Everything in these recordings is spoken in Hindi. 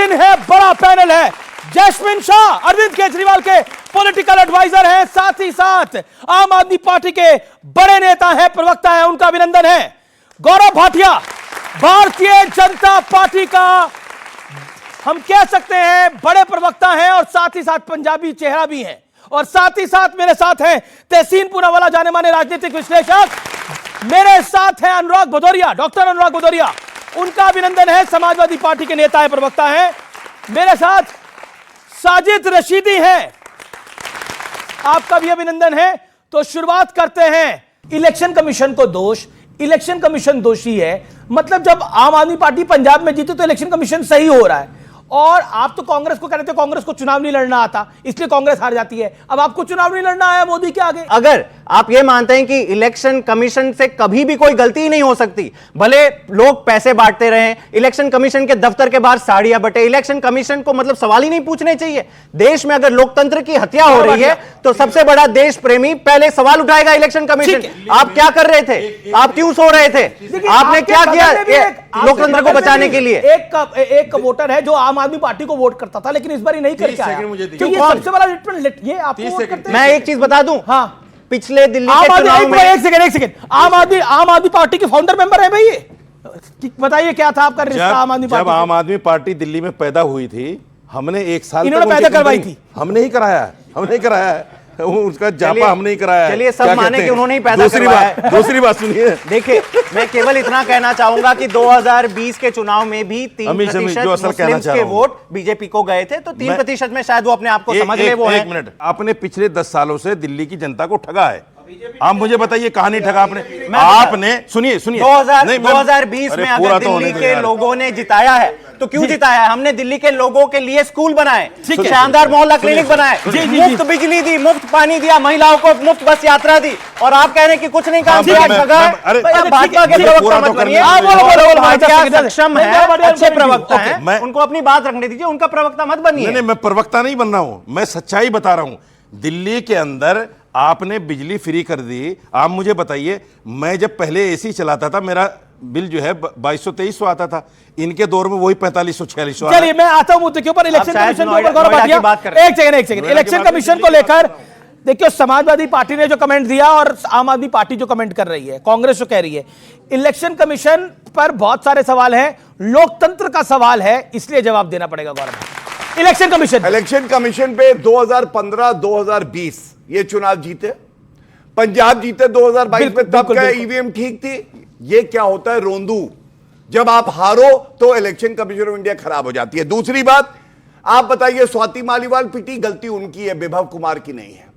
दिन है, बड़ा पैनल है। जैस्मिन शाह अरविंद केजरीवाल के पॉलिटिकल एडवाइजर हैं, साथ ही साथ आम आदमी पार्टी के बड़े नेता हैं, प्रवक्ता हैं, उनका अभिनंदन है। गौरव भाटिया भारतीय जनता पार्टी का हम कह सकते हैं बड़े प्रवक्ता हैं और साथ ही साथ पंजाबी चेहरा भी हैं। और साथ ही साथ मेरे साथ हैं तहसीन पूनावाला, जाने माने राजनीतिक विश्लेषक। मेरे साथ हैं अनुराग भदौरिया, डॉक्टर अनुराग भदौरिया, उनका अभिनंदन है, समाजवादी पार्टी के नेता है, प्रवक्ता हैं। मेरे साथ साजिद रशीदी हैं, आपका भी अभिनंदन है। तो शुरुआत करते हैं। इलेक्शन कमीशन को दोष, इलेक्शन कमीशन दोषी है, मतलब जब आम आदमी पार्टी पंजाब में जीती तो इलेक्शन कमीशन सही हो रहा है। और आप तो कांग्रेस को कह रहे थे कांग्रेस को चुनाव नहीं लड़ना आता, इसलिए कांग्रेस हार जाती है। अब आपको चुनाव नहीं लड़ना आया मोदी के आगे। अगर आप ये मानते हैं कि इलेक्शन कमीशन से कभी भी कोई गलती ही नहीं हो सकती, भले लोग पैसे बांटते रहे, इलेक्शन कमीशन के दफ्तर के बाहर साड़ियां बटे, इलेक्शन कमीशन को मतलब सवाल ही नहीं पूछने चाहिए। देश में अगर लोकतंत्र की हत्या हो रही है तो सबसे बड़ा देश प्रेमी पहले सवाल उठाएगा इलेक्शन कमीशन। आप क्या कर रहे थे? आप क्यों सो रहे थे? आपने क्या किया लोकतंत्र को बचाने के लिए? एक वोटर है जो आम आदमी पार्टी को वोट करता था, लेकिन इस बार नहीं करके आया। तो ये सबसे बड़ा ये आपको वोट करते हैं। मैं एक चीज बता दूं, हाँ, पिछले दिल्ली के चुनाव में एक सेकंड आम आदमी पार्टी के फाउंडर मेंबर है भाई ये। बताइए क्या था आपका रिश्ता आम आदमी पार्टी? जब आम आदमी पार्टी दिल्ली में पैदा हुई थी, हमने एक साल इन्होंने पैदा करवाई थी, हमने ही कराया, हमने ही कराया है उसका जापा हमने ही कराया। चलिए सब माने कि उन्होंने ही पैदा करवाया है। दूसरी बात सुनिए, देखिए मैं केवल इतना कहना चाहूंगा कि 2020 के चुनाव में भी 3% मुस्लिम्स के वोट बीजेपी को गए थे, तो 3% में शायद वो अपने आप को समझ ले। वो एक मिनट, आपने पिछले 10 सालों से दिल्ली की जनता को ठगा है। आप मुझे बताइए कहां नहीं ठगा आपने? आपने सुनिए 2020 में अगर दिल्ली के लोगों ने जिताया है तो क्यों जिताया है? हमने दिल्ली के लोगों के लिए स्कूल बनाए, शानदार मोहल्ला क्लिनिक बनाए, मुफ्त बिजली दी, मुफ्त पानी दिया, महिलाओं को मुफ्त बस यात्रा दी, और आप कह रहे हैं कि कुछ नहीं काम किया। भाजपा के प्रवक्ता मत बनिए। भाजपा सक्षम है, अच्छे प्रवक्ता हैं, उनको अपनी बात रखने दीजिए, उनका प्रवक्ता मत बनिए। नहीं, मैं प्रवक्ता नहीं बन रहा हूं, मैं सच्चाई बता रहा हूं। दिल्ली के अंदर आपने बिजली फ्री कर दी। आप मुझे बताइए, मैं जब पहले एसी चलाता था मेरा बिल जो है 2200-2300 आता था, इनके दौर में वही 4500-4600। चलिए मैं आता हूं मुद्दे के ऊपर, इलेक्शन कमीशन के ऊपर। गौरव भाटिया एक सेकंड इलेक्शन कमीशन को लेकर देखिए, समाजवादी पार्टी ने जो कमेंट दिया और आम आदमी पार्टी जो कमेंट कर रही है, कांग्रेस जो कह रही है, इलेक्शन कमीशन पर बहुत सारे सवाल हैं, लोकतंत्र का सवाल है, इसलिए जवाब देना पड़ेगा गौरव। इलेक्शन कमीशन पे 2015-2020 ये चुनाव जीते, पंजाब जीते 2022 में, तब क्या ईवीएम ठीक थी? ये क्या होता है रोंदू, जब आप हारो तो इलेक्शन कमीशन ऑफ इंडिया खराब हो जाती है। दूसरी बात, आप बताइए, स्वाति मालीवाल पिटी, गलती उनकी है, विभव कुमार की नहीं है।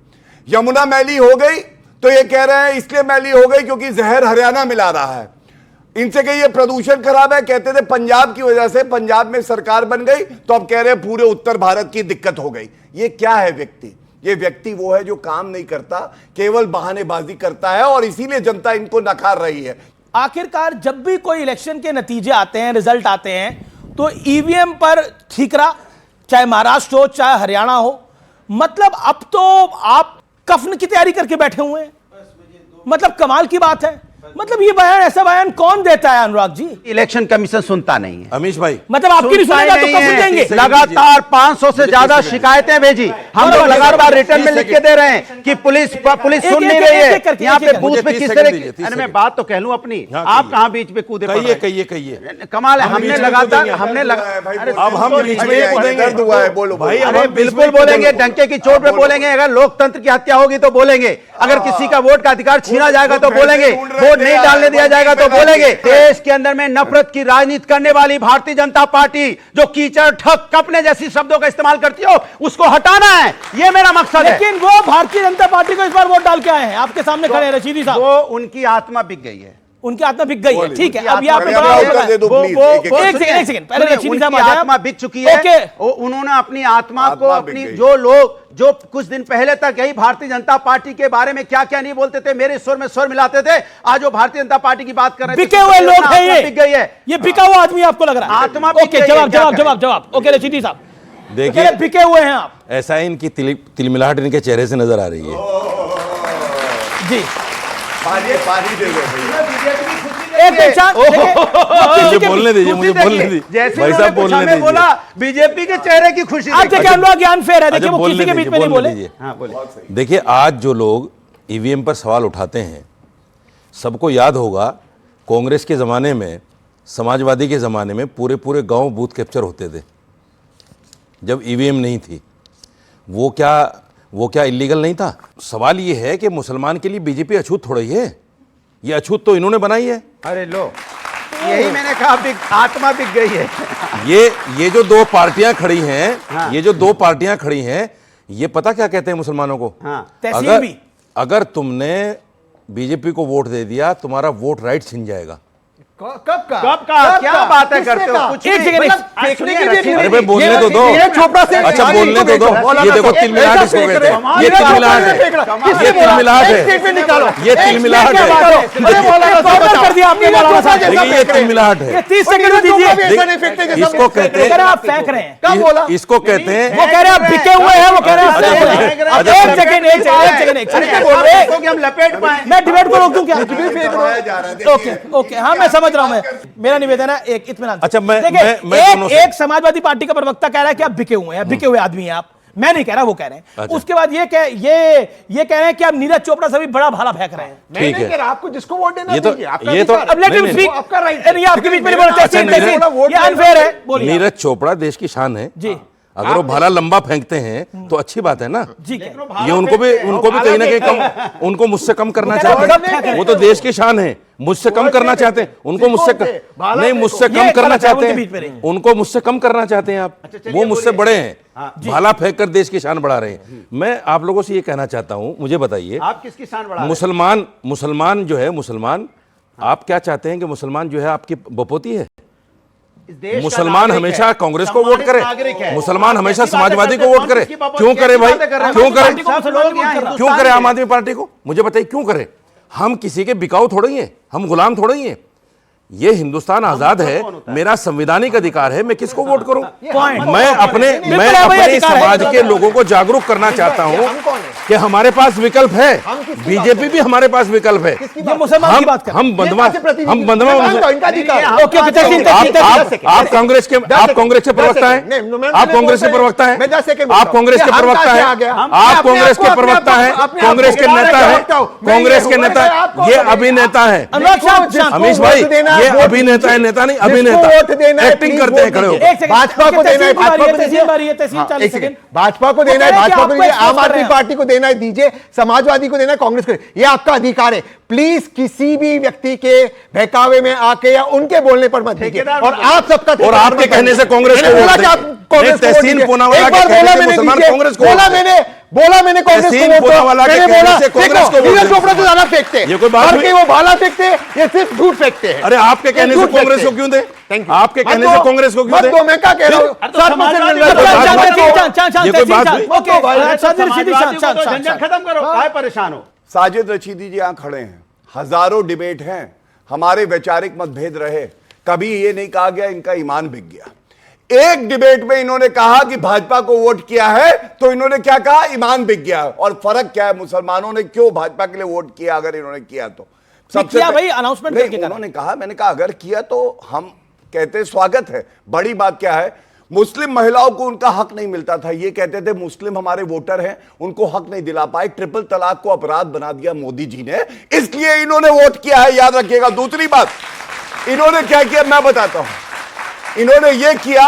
यमुना मैली हो गई तो ये कह रहे हैं इसलिए मैली हो गई क्योंकि जहर हरियाणा मिला रहा है। इनसे कहिए प्रदूषण खराब है, कहते थे पंजाब की वजह से पंजाब में सरकार बन गई, तो अब कह रहे हैं पूरे उत्तर भारत की दिक्कत हो गई। ये क्या है व्यक्ति? ये व्यक्ति वो है जो काम नहीं करता, केवल बहानेबाजी करता है, और इसीलिए जनता इनको नकार रही है। आखिरकार जब भी कोई इलेक्शन के नतीजे आते हैं, रिजल्ट आते हैं, तो ईवीएम पर ठीकरा, चाहे महाराष्ट्र हो चाहे हरियाणा हो, मतलब अब तो आप कफन की तैयारी करके बैठे हुए हैं। मतलब कमाल की बात है। मतलब ये बयान, ऐसा बयान कौन देता है अनुराग जी? इलेक्शन कमीशन सुनता नहीं है अमीश भाई। मतलब आपकी नहीं सुनेगा तो कब सुनेंगे? लगातार 500 से ज्यादा शिकायतें भेजी, हम लोग लगातार रिटर्न में लिख के दे रहे हैं कि पुलिस सुन नहीं रही है। यहाँ पे बूथ पे किस तरह की, अरे मैं बात तो कह लूं अपनी, आप कहां बीच में कूदे? कहिए कमाल है। हमने लगातार अब हम बीच में बोलो भाई, अरे बिल्कुल बोलेंगे, डंके की चोट पे बोलेंगे। अगर लोकतंत्र की हत्या होगी तो बोलेंगे, अगर किसी का वोट का अधिकार छीना जाएगा तो बोलेंगे, वोट नहीं डालने दिया जाएगा तो बोलेंगे। देश के अंदर में नफरत की राजनीति करने वाली भारतीय जनता पार्टी जो कीचड़, ठग, कपने जैसी शब्दों का इस्तेमाल करती हो, उसको हटाना है, ये मेरा मकसद है। लेकिन वो भारतीय जनता पार्टी को इस बार वोट डाल के आए हैं, आपके सामने खड़े हैं रशीदी साहब। वो उनकी आत्मा बिक गई है, उनकी आत्मा बिक गई है। ठीक है, अभी आपने एक सेकंड पहले रशीदी साहब आत्मा बिक चुकी है। उन्होंने अपनी आत्मा को, अपनी जो लोग जो कुछ दिन पहले तक यही भारतीय जनता पार्टी के बारे में क्या क्या नहीं बोलते थे, मेरे स्वर में स्वर मिलाते थे, आज वो भारतीय जनता पार्टी की बात कर रहे हैं। बिके हुए लोग हैं ये, बिक गई है, ये बिका हुआ आदमी आपको लग रहा है? आत्मा ओके, जवाब। ओके रशीदी साहब, देखिए बिके हुए हैं आप। ऐसा ही इनकी तिलमिलाहट इनके चेहरे से नजर आ रही है जी। पानी दे दो भैया। मुझे बोलने दीजिए, मुझे बोलने दीजिए जैसे भाई साहब, बोलने हमें दीजिए। बोला बीजेपी के चेहरे की खुशी आप देखिए अनुराग ज्ञान फेर है, देखिए अच्छा, वो किसी के बीच में नहीं बोले। हाँ बोले। देखिए, आज जो लोग ईवीएम पर सवाल उठाते हैं, सबको याद होगा कांग्रेस के ज़माने में, समाजवादी के ज़माने में पूरे पूरे गांव बूथ कैप्चर होते थे जब ईवीएम नहीं थी। वो क्या इलीगल नहीं था? सवाल ये है कि मुसलमान के लिए बीजेपी अछूत थोड़ी है, ये अछूत तो इन्होंने बनाई है। अरे लो, यही मैंने कहा, आत्मा बिक गई है। ये जो दो पार्टियां खड़ी हैं, हाँ। ये जो दो पार्टियां खड़ी हैं, ये पता क्या कहते हैं मुसलमानों को? हाँ। अगर तुमने बीजेपी को वोट दे दिया, तुम्हारा वोट राइट छिन जाएगा। कब का क्या बात है करते हो? कुछ एक जगह अरे भाई बोलने तो दो। अच्छा बोलने तो दो। ये देखो तिलमिलाहट इसको कहते हैं। ये तिलमिलाहट है, ये तिलमिलाहट है, ये तिलमिलाहट है। कर दिया आपने मौलाना साहब। देखिए ये तिलमिलाहट है। 30 सेकंड दीजिए। इसको कहते हैं, आप फेंक रहे हैं। कब बोला? इसको कहते हैं, वो कह रहे हैं आप बिके हुए हैं, वो कह रहे हैं आप फेंक रहे हैं। एक सेकंड हम लपेट पाए। मैं डिबेट को रोक दूं क्या? ओके, हाँ मैं समझ रहा हूं। मैं मेरा निवेदन है एक इत्मीनान। अच्छा देखिए, एक समाजवादी पार्टी का प्रवक्ता कह रहा है कि आप बिके हुए हैं, बिके हुए आदमी हैं आप। मैं नहीं कह रहा, वो कह रहे हैं। अच्छा। उसके बाद ये कह रहे हैं कि आप नीरज चोपड़ा से भी बड़ा भाला फेंक रहे हैं। ठीक है, आपको जिसको वोट देना ये तो अब लेट हिम स्पीक। आपका राइट है। ये आपके बीच में नहीं बोलते, ये अनफेयर है। बोलिए। नीरज चोपड़ा देश की शान है जी। अगर वो भाला लंबा फेंकते हैं तो अच्छी बात है ना। जी, ये उनको भी कहीं ना कहीं कम, उनको मुझसे कम करना चाहते हैं। वो तो देश की शान है, मुझसे कम करना चाहते हैं। उनको मुझसे नहीं, मुझसे कम करना चाहते हैं। उनको मुझसे कम करना चाहते हैं आप। वो मुझसे बड़े हैं, भाला फेंक कर देश की शान बढ़ा रहे हैं। मैं आप लोगों से ये कहना चाहता हूं, मुझे बताइए, आप किसकी शान बढ़ा? मुसलमान जो है, मुसलमान, आप क्या चाहते हैं कि मुसलमान जो है आपकी बपोती है? मुसलमान हमेशा कांग्रेस को वोट करे, मुसलमान हमेशा समाजवादी को वोट करे। क्यों करे भाई? क्यों करे आम आदमी पार्टी को? मुझे बताइए क्यों करे? हम किसी के बिकाऊ थोड़े ही हैं, हम गुलाम थोड़े ही हैं। ये हिंदुस्तान आजाद है, मेरा संवैधानिक अधिकार है, मैं किसको वोट करूं? मैं अपने समाज के लोगों को जागरूक करना चाहता हूं कि हमारे पास विकल्प है, बीजेपी भी हमारे पास विकल्प है। हम बंधवा आप कांग्रेस के प्रवक्ता हैं, आप कांग्रेस के प्रवक्ता हैं, आप कांग्रेस के प्रवक्ता हैं, आप कांग्रेस के प्रवक्ता हैं, कांग्रेस के नेता हैं, कांग्रेस के नेता, ये अभिनेता है। अमीश भाई, ये अभिनेता है, नेता नहीं, अभिनेता। एक्टिंग करते हैं खड़े होकर। भाजपा को देना है, भाजपा को देना है, भाजपा को दीजिए, आम आदमी पार्टी को देना है दीजिए, समाजवादी को देना है, कांग्रेस को, ये आपका अधिकार है। प्लीज किसी भी व्यक्ति के बहकावे में आके या उनके बोलने पर मत दीजिए। और आप सबका, और आपके कहने से कांग्रेस को वोट देंगे। तहसीन पूनावाला के कहने से मुसलमान कांग्रेस को बोला मैंने कांग्रेस को वोट दो। मैंने बोला नीरज चोपड़ा तो ज्यादा फेंकते हैं, ये कोई बात नहीं, वो भाला फेंकते हैं, ये सिर्फ झूठ फेंकते हैं। अरे आपके कहने से कांग्रेस को क्यों दे? आपके कहने से कांग्रेस को क्यों दे? मैं क्या कह रहा हूं? ये कोई बात नहीं। खत्म करो, काय परेशान हो? साजिद रशीदी जी यहां खड़े हैं, हजारों डिबेट हैं, हमारे वैचारिक मतभेद रहे, कभी ये नहीं कहा गया इनका ईमान बिक गया। एक डिबेट में इन्होंने कहा कि भाजपा को वोट किया है तो इन्होंने क्या कहा? ईमान बिक गया। और फर्क क्या है? मुसलमानों ने क्यों भाजपा के लिए वोट किया अगर इन्होंने किया तो? सबसे भाई अनाउंसमेंट करके उन्होंने कहा, मैंने कहा अगर किया तो हम कहते स्वागत है। बड़ी बात क्या है? मुस्लिम महिलाओं को उनका हक नहीं मिलता था, ये कहते थे मुस्लिम हमारे वोटर हैं, उनको हक नहीं दिला पाए। ट्रिपल तलाक को अपराध बना दिया मोदी जी ने, इसलिए इन्होंने वोट किया है, याद रखिएगा। दूसरी बात, इन्होंने क्या किया मैं बताता हूं। इन्होंने ये किया,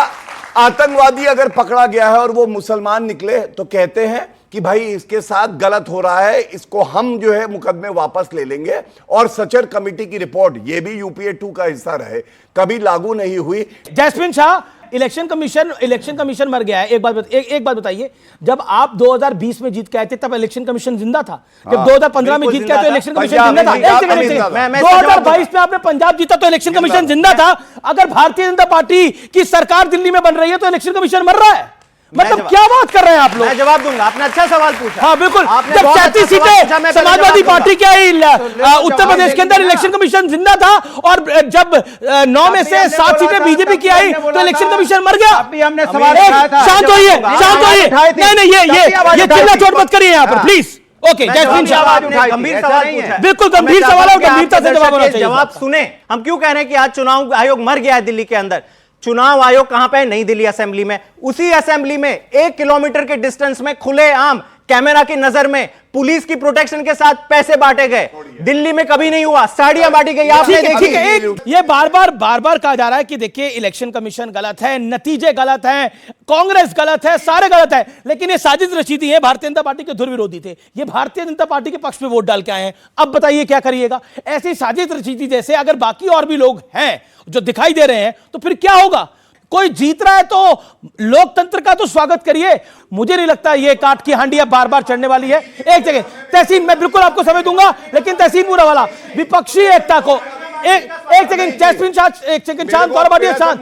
आतंकवादी अगर पकड़ा गया है और वो मुसलमान निकले तो कहते हैं कि भाई इसके साथ गलत हो रहा है, इसको हम जो है मुकदमे वापस ले लेंगे। और सचर कमेटी की रिपोर्ट, ये भी यूपीए 2 का हिस्सा रहे, कभी लागू नहीं हुई। जैस्मिन शाह, इलेक्शन कमीशन मर गया है। एक बात बताइए, जब आप 2020 में जीत के आए थे तब इलेक्शन कमीशन जिंदा था? जब 2015 में जीत के आए तो इलेक्शन कमीशन जिंदा था? 2022 में आपने पंजाब जीता तो इलेक्शन कमीशन जिंदा था। अगर भारतीय जनता पार्टी की सरकार दिल्ली में बन रही है तो इलेक्शन कमीशन मर रहा है? मतलब क्या बात कर रहे हैं आप लोग? मैं जवाब दूंगा, आपने अच्छा सवाल पूछा। हाँ बिल्कुल, जब 37 सीटें समाजवादी पार्टी के उत्तर प्रदेश के अंदर इलेक्शन कमीशन जिंदा था, और जब 9 में से 7 सीटें बीजेपी की आई तो इलेक्शन कमीशन मर गया। हमने सवाल उठाया था। शांत होइए, नहीं ये चिल्ला चोट मत करिए यहाँ पर प्लीज। ओके, जैस्मिन शाह, आपने गंभीर सवाल पूछा है। बिल्कुल गंभीर सवाल है और गंभीरता से जवाब होना चाहिए। जवाब सुने, हम क्यों कह रहे हैं कि आज चुनाव आयोग मर गया है दिल्ली के अंदर? चुनाव आयोग कहां पे है? नई दिल्ली असेंबली में। उसी असेंबली में 1 किलोमीटर के डिस्टेंस में खुलेआम कैमरा की नजर में पुलिस की प्रोटेक्शन के साथ पैसे बांटे गए। दिल्ली में कभी नहीं हुआ, साड़ियां बांटी गई, आपने ठीक देखी। है, ये बार बार कहा जा रहा है कि देखिए इलेक्शन कमीशन गलत है, नतीजे गलत हैं, कांग्रेस गलत है, सारे गलत है, लेकिन ये साजिश रची है। भारतीय जनता पार्टी के धुर विरोधी थे, ये भारतीय जनता पार्टी के पक्ष में वोट डाल के आए हैं। अब बताइए क्या करिएगा? ऐसी साजिश रची जैसे अगर बाकी और भी लोग हैं जो दिखाई दे रहे हैं, तो फिर क्या होगा? कोई जीत रहा है तो लोकतंत्र का तो स्वागत करिए। मुझे नहीं लगता ये काट की हांडी अब बार बार चढ़ने वाली है। एक जगह तहसीन, मैं बिल्कुल आपको समय दूंगा, लेकिन तहसीन पूरा वाला विपक्षी एकता को एक सेकंड, जैस्मिन शाह, एक सेकंड शांत, गौरव भाटिया शांत,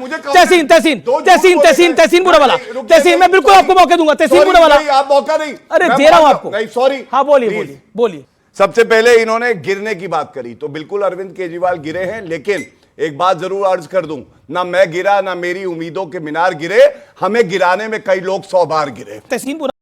तहसीन पूरा वाला, तहसीन मैं बिल्कुल आपको मौका दूंगा, तहसीन पूरा वाला। आप मौका नहीं, अरे दे रहा हूं आपको। नहीं, सॉरी। हाँ बोलिए। सबसे पहले इन्होंने गिरने की बात करी, तो बिल्कुल अरविंद केजरीवाल गिरे हैं, लेकिन एक बात जरूर अर्ज कर दूं, ना मैं गिरा, ना मेरी उम्मीदों के मीनार गिरे, हमें गिराने में कई लोग 100 बार गिरे। तहसीन पूरा